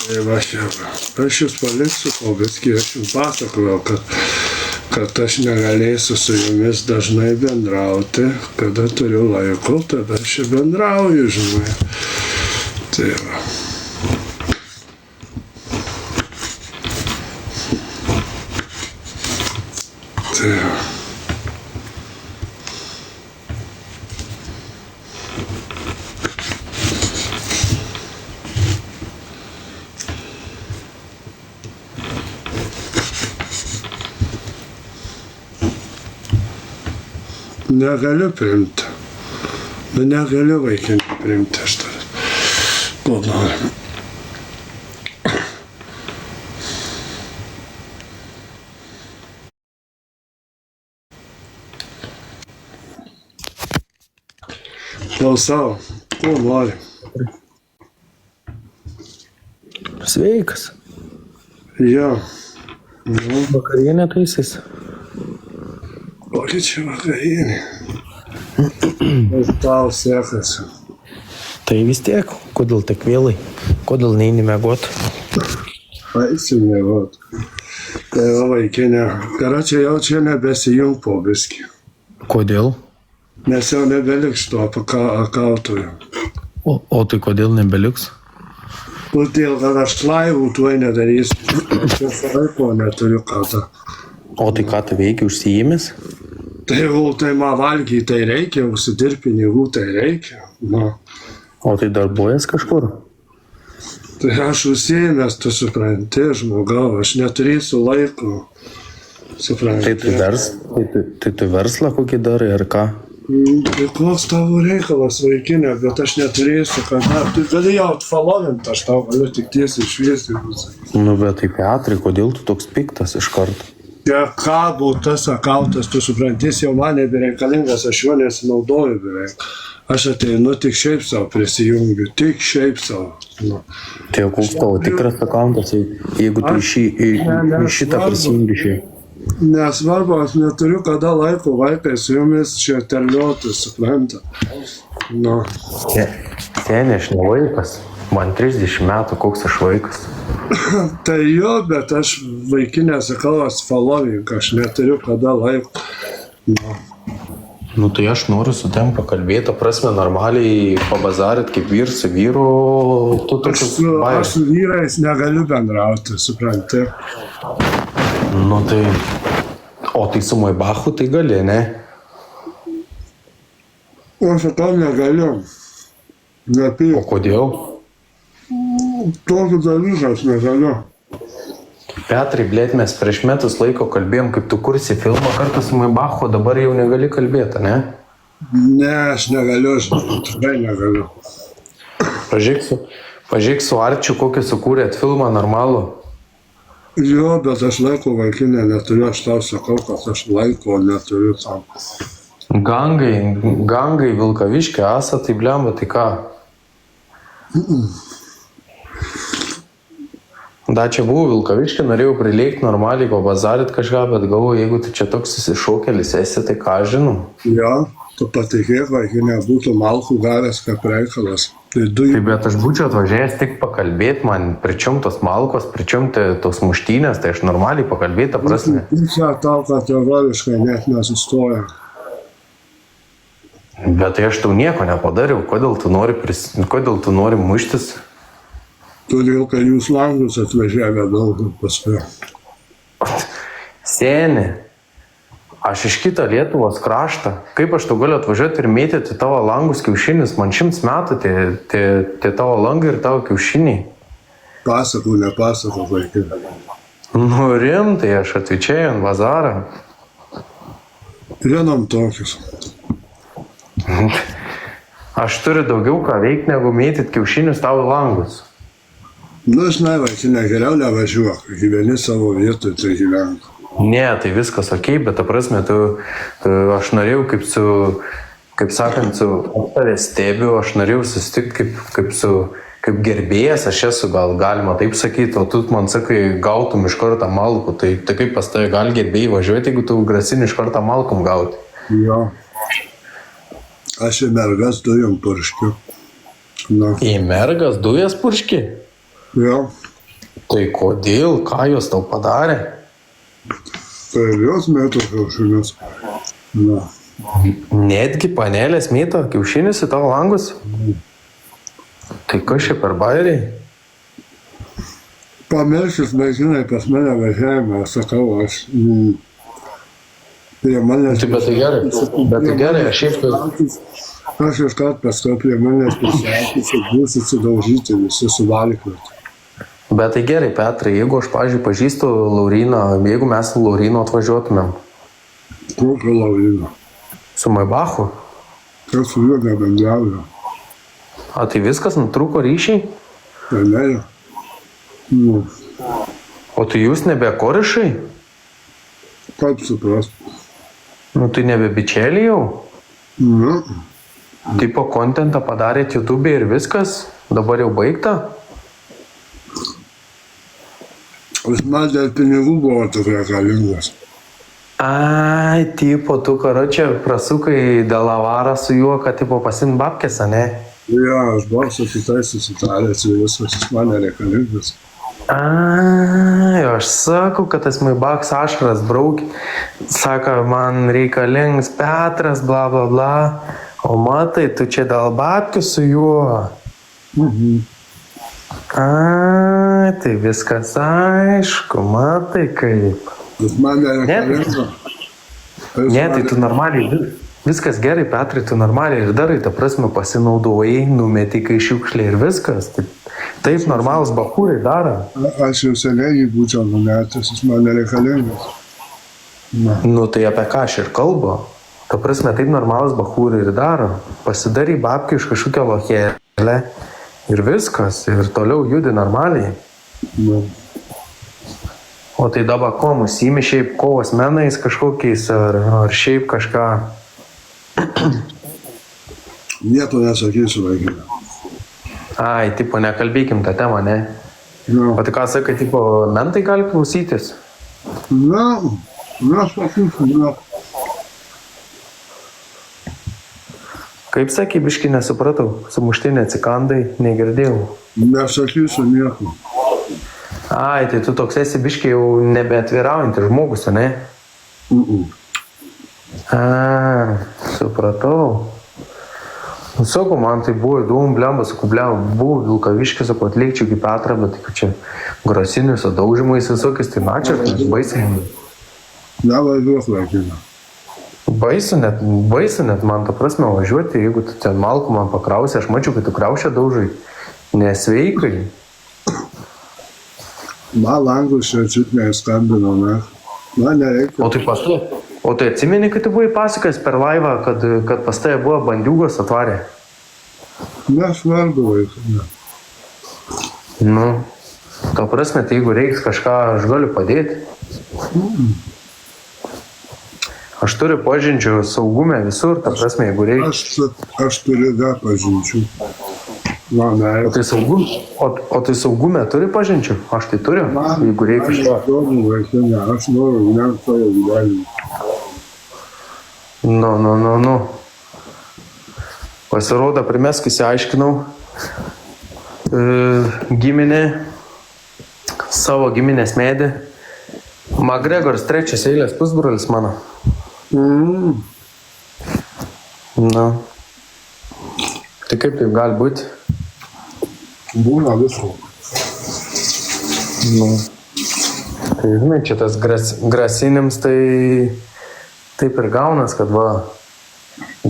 Tai va šiandien. Aš jūs paliksiu, o betgi aš jums pasakojau, kad aš negalėsiu su jumis dažnai bendrauti, kada turiu laiko, tada aš ir bendrauju, žinai. Tai va. Tai va. Negaliu priimti. Nu, negaliu vaikinti priimti aš tavęs. Ko noriu. Klausau, ko nori. Sveikas. Jo. Nu, Vakarienė taisys. kokia čia vakarienė. Ir tau sekasi. Tai vis tiek, kodėl tik vėlai? Kodėl neini miegot? Eisiu miegot. Tai va vaikinė. Karačiai jau čia nebesijung po biskį. Kodėl? Nes jau nebeliks to akautojo. O tai kodėl nebeliks? Todėl, kad aš laivų tuoj nedarysiu. Aš laiko neturiu ką. O tai ką tu veikia, užsiėmęs? Tai tai man valgyti tai reikia, užsidirbt pinigų tai reikia. Na. O tai darbuojas kažkur? Tai aš užsiėmęs, tu supranti, žmogau, aš neturėsiu laiko. Supranti. Tai tu verslą kokį darai ar ką? Tai koks tavo reikalas, vaikinė, bet aš neturėsiu, kada. Tu gali jau atfalovint, aš tau galiu tik tiesiai šviesti. Nu, bet tai Petrai, kodėl tu toks piktas iš karto? Ja, ką buvo tas akautas, tu suprantis, jau man nebereikalingas, aš jo nesinaudoju beveik. Aš ateinu tik šiaip savo prisijungiu, tik šiaip savo. Nu. Tai koks tavo tikras akautas, jeigu tu į šitą prisijungi šiaip? Nesvarbu, aš neturiu kada laiko vaikai su jumis čia terliuoti, supranta. Nu. Seniai, aš ne vaikas. Man 30 metų, koks aš vaikas. Tai jo, bet aš vaikinė sakau, asfalovink, aš neturiu kada laiko. Nu. Nu tai aš noriu su tem pakalbėti, prasme, normaliai pabazarit kaip vyr su vyru. Aš su vyrais negaliu bendrauti, supranti. Nu tai, o tai su Maibachu tai gali, ne? Aš sakau, negaliu. Nepijau. O kodėl? Tokį dalyką aš negaliu. Petrai, blėt, mes prieš metus laiko kalbėjom, kaip tu kursi filmą kartu su Maibachu, dabar jau negali kalbėti, ne? Ne, aš negaliu, tikrai negaliu. Pažiūrėk su Arčiu, kokį sukūrėt filmą normalų. Jo, bet aš laiko vaikinę neturiu, aš tau sakau, kad aš laiko neturiu tam. Gangai, Vilkaviškė, Asa, tai blemba, tai ką? Da, čia buvau Vilkaviškė, norėjau prileikti normaliai, pabazarit kažką, bet galvoju, jeigu tu čia toks susišaukėlis esi, tai ką žinau? Jo, tu patikėk, vaikinė, būtų malkų gavęs kaip reikalas. Tai bet aš būčiau atvažiavęs tik pakalbėti man, pričium tos malkos, pričium tos muštynės, tai aš normaliai pakalbėti, prasme. Čia tau kategoriškai net nesustoja. Bet tai aš tau nieko nepadariau, kodėl tu nori muštis? Todėl, kad jūs langus atvažiavę daug paskui. Seni, aš iš kito Lietuvos kraštą, kaip aš tau galiu atvažiuoti ir mėtyti tavo langus kiaušinius, man 100 metų tie tavo langai ir tavo kiaušiniai. Pasakau, nepasakau, vaikai. Nu rimtai, aš atvyčiai ant bazarą. Vienam tokius. Aš turiu daugiau ką veikti, negu mėtyti kiaušinius tavo langus. Nu, žinai, vaikinė, geriau nevažiuok, gyveni savo vietoj, tai gyvenk. Ne, tai viskas okei, bet ta prasme, aš norėjau kaip sakant, su tave stebiu, aš norėjau susitikti kaip kaip gerbėjas aš esu, gal galima taip sakyti, o tu man sakai, gautum iš karto malkų, tai kaip pas tave gali gerbėjai važiuoti, jeigu tu grasini iš karto malkom gauti? Jo. Aš į mergas dujom purškiu. Na. Į mergas dujas purški? Jo. Tai kodėl? Ką jos tau padarė? Tai jos metu kiaušinius. Na. Netgi panelės mėto kiaušinius į tavo langus? Tai kas čia per bairiai? Pamiršus vaikinai pas mane važiavimą, sakau, aš prie manęs... Bet tai gerai, aš šiaip... Aš iškart paskui prie manęs prisiekysiu, būsiu sudaužyti visi suvalkliuoti. Bet tai gerai, Petrai, jeigu aš, pavyzdžiui, pažįstu Lauryną, jeigu mes su Laurynu atvažiuotumėm. Kokio Lauryno? Su Maibachu? Kas su juo nebendrauja? A, tai viskas nutrūko ryšiai? Tai ne. Nu, O tai jūs nebe korišai? kaip suprast? Nu, tai nebe bičeliai jau? Na, Tipo kontentą padarėt YouTube ir viskas? Dabar jau baigta? aš man dėl pinigų buvo tokia reikalingas. Ai, tipo, tu karočią prasukai dalavarą su juo, kad tipo pasim babkės, ne? Ja, aš buvau su kitais susitaręs ir viskas, jis man nereikalingas. Ai, aš sakau, kad tas Maibaks ašaras braukė. Sako, man reikalingas Petras, bla bla bla. O matai, tu čia dėl babkių su juo. Ai, tai viskas aišku, matai kaip. Jis man nereikalingas. Ne, tai tu normaliai, viskas gerai, Petrai, tu normaliai ir darai, ta prasme, pasinaudojai, numeti kai šiukšlė ir viskas. Taip normalus bachūrai daro. Aš jau seniai jį būčiau numetęs, jis man nereikalingas. Na. Nu, tai apie ką aš ir kalbu. Ta prasme, taip normalus bachūrai ir daro. Pasidary babkių iš kažkokio lochėlę ir viskas. Ir toliau judi normaliai. Na. O tai dabar ko, mūsimi šiaip kovos menais kažkokiais ar šiaip kažką? Nieko nesakysiu, vaikinė. Ai, tipo, nekalbėkim tą temą, ne? Na. O tai ką sakai, tipo, mentai gali klausytis? Na, sakysiu, na. Kaip sakai, biški nesupratau, sumuštinė atsikandai, negirdėjau. Nesakysiu nieko. Ai, tai tu toks esi biški jau nebeatviraujantis žmogus, ne? A, supratau. Nu, sakau, man tai buvo įdomu, blemba, sakau, blemba, buvo Vilkaviškis, sakau, atlikčiau kaip Petrą, bet taip čia grasinius, daužimais visokiais, tai načia, baisiai. Nevažiuok, vaikinė. Baisu net man ta prasme važiuoti, jeigu tu ten malku man pakrausi, aš mačiau, kad tu kraušę daužai, nesveikai. Man langus čia čiut neįskambino, ne? Man nereikia. O tai atsimeni, kad tu buvai pasakojęs per laivą, kad pas tai buvo bandiūgos atvarė? Nesvarbu, vaikinė. Nu, ta prasme, tai jeigu reiks kažką, aš galiu padėti. Aš turiu pažinčių saugumę visur, ta prasme, jeigu reiks. Aš turiu dar pažinčių. Man nereikia. O tai saugumę turi pažinčių? Aš tai turiu, jeigu reikia kažką. Aš noriu gyventi savo gyvenimą. Nu. Pasirodo, primesk įsiaiškinau giminė, savo giminės medį. Magregoras trečias eilės pusbrolis mano. Na. Tai kaip taip gali būti? Būna visko. Nu. Tai žinai, čia tas grasinims tai taip ir gaunas, kad va,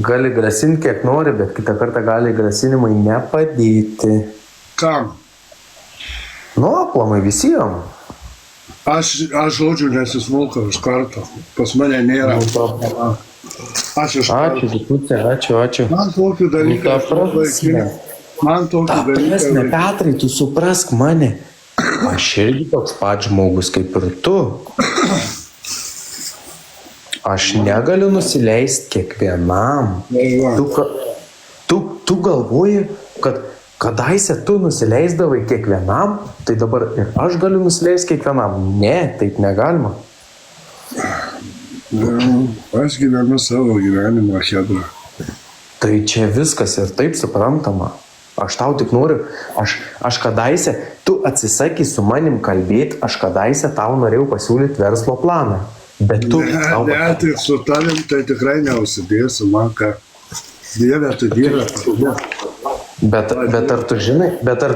gali grasinti kiek nori, bet kitą kartą gali grasinimai nepadėti. Kam? Nu, aplamai visiem. Aš žodžiu nesismulkau iš karto. Pas mane nėra. Aš iš karto. Ačiū, Dikutė, ačiū. Man tokį dalyką. Man tokį Ta dalyką. prasme, Petrai, tu suprask mane. Aš irgi toks pat žmogus kaip ir tu. Aš negaliu nusileisti kiekvienam. Tu galvoji, kad kadaise tu nusileisdavai kiekvienam, tai dabar ir aš galiu nusileisti kiekvienam. Ne, taip negalima. Aš gyvenu savo gyvenimą, chebra. Tai čia viskas ir taip suprantama. Aš tau tik noriu, aš kadaise, tu atsisakai su manim kalbėti, aš kadaise tau norėjau pasiūlyti verslo planą. Bet tu... Ne, tik su tavim tai tikrai neusidėsiu, man ką. Dieve, tu Dieve. Bet ar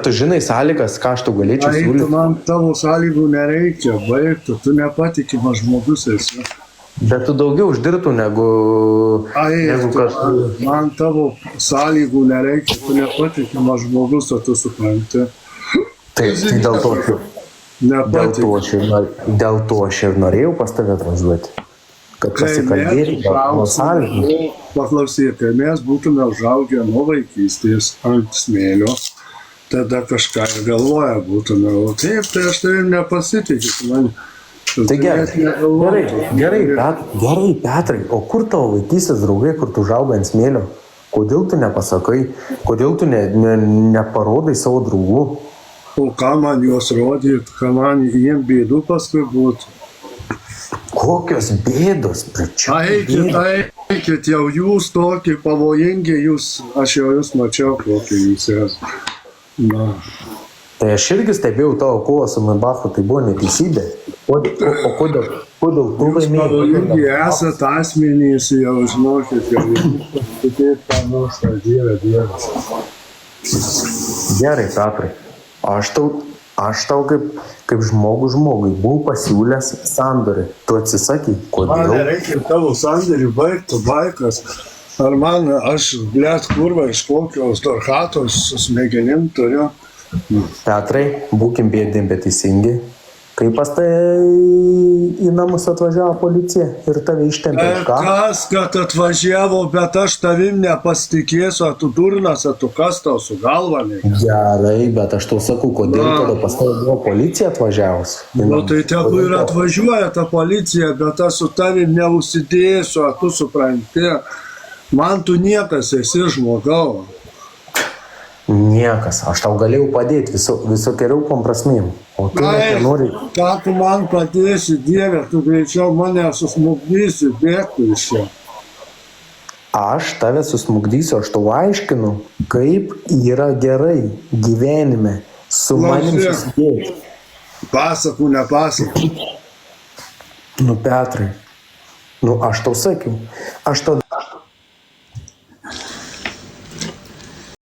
tu žinai sąlygas, ką aš tau galėčiau Ai, siūlyti? man tavo sąlygų nereikia, baigtų, tu nepatikimas žmogus esi. Bet tu daugiau uždirbtų negu kad... Man tavo sąlygų nereikia, tu nepatikimas žmogus, o tu supranti. Taip, tai dėl to aš ir norėjau pas tave atvažiuoti. Kad pasikalbėti nuo sąlygų. Paklausyk, kai mes būtume užaugę nuo vaikystės ant smėlio, tada kažką galvoja būtume, o taip, tai aš tavim nepasitikiu, man... Tai gerai, Petrai, o kur tavo vaikystės draugai, kur tu užaugai ant smėlio? Kodėl tu nepasakai, kodėl tu neparodai savo draugų? O ką man juos rodyt, ką man jiem bėdų paskui būtų? Kokios bėdos, Eikit, jau jūs tokie pavojingi, aš jau jūs mačiau, kokie jūs esate. Na. Tai aš irgi stebėjau tavo kovą su Mabachu, tai buvo neteisybė. O kodėl tu laimėjai? Pavojingi esate asmenys, jau žinokit, jau kitaip ką nors, Dieve. Gerai, Petrai, aš tau kaip žmogui buvau pasiūlęs sandorį. Tu atsisakai, kodėl? Man nereikia tavo sandorį baigtų baikas. Ar man, aš, kurva, iš kokios torchatos su smegenim turiu. Petrai, būkim bėdim, bet teisingi. Kai pas tai į namus atvažiavo policija ir tave ištempė. Kas, kad atvažiavo, bet aš tavim nepasitikėsiu, tu durnas, tu kas tau su galva negali. Gerai, bet aš tau sakau, kodėl tada pas tai buvo policija atvažiavus. Nu tai tegu ir atvažiuoja ta policija, bet aš su tavim neusidėsiu, tu supranti. Man tu niekas esi, žmogau. Niekas, aš tau galėjau padėti visokeriopom prasmėm. O tu net nenori. Ką tu man padėsi, Dieve, tu greičiau mane susmugdysi, bėgtų iš čia. Aš tave susmugdysiu, aš tau aiškinu, kaip yra gerai gyvenime su manim susidėti. Pasakų, nepasakų. Nu, Petrai, aš tau sakiau, aš tau